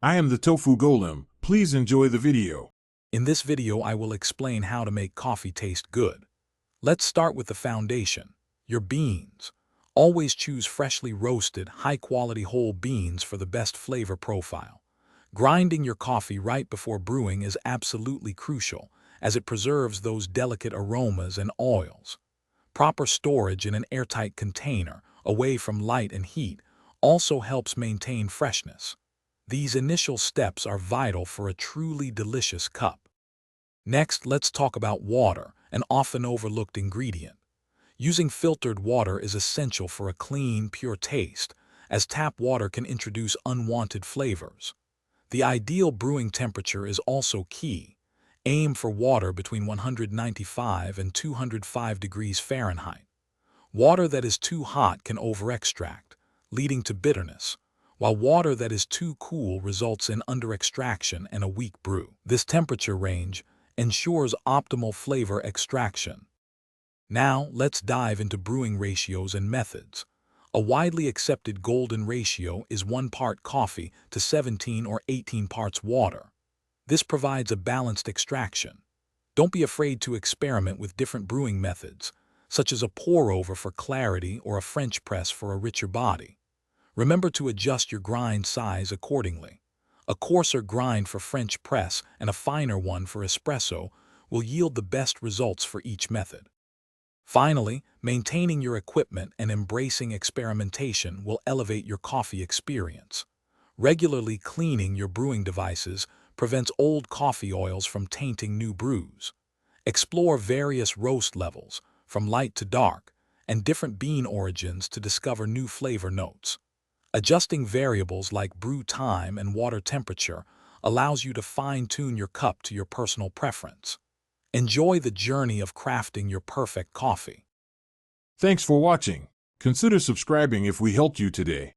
I am the Tofu Golem. Please enjoy the video. In this video, I will explain how to make coffee taste good. Let's start with the foundation, your beans. Always choose freshly roasted, high-quality whole beans for the best flavor profile. Grinding your coffee right before brewing is absolutely crucial, as it preserves those delicate aromas and oils. Proper storage in an airtight container, away from light and heat, also helps maintain freshness. These initial steps are vital for a truly delicious cup. Next, let's talk about water, an often overlooked ingredient. Using filtered water is essential for a clean, pure taste, as tap water can introduce unwanted flavors. The ideal brewing temperature is also key. Aim for water between 195 and 205 degrees Fahrenheit. Water that is too hot can over-extract, leading to bitterness, while water that is too cool results in under-extraction and a weak brew. This temperature range ensures optimal flavor extraction. Now, let's dive into brewing ratios and methods. A widely accepted golden ratio is 1 part coffee to 17 or 18 parts water. This provides a balanced extraction. Don't be afraid to experiment with different brewing methods, such as a pour-over for clarity or a French press for a richer body. Remember to adjust your grind size accordingly. A coarser grind for French press and a finer one for espresso will yield the best results for each method. Finally, maintaining your equipment and embracing experimentation will elevate your coffee experience. Regularly cleaning your brewing devices prevents old coffee oils from tainting new brews. Explore various roast levels, from light to dark, and different bean origins to discover new flavor notes. Adjusting variables like brew time and water temperature allows you to fine-tune your cup to your personal preference. Enjoy the journey of crafting your perfect coffee. Thanks for watching. Consider subscribing if we helped you today.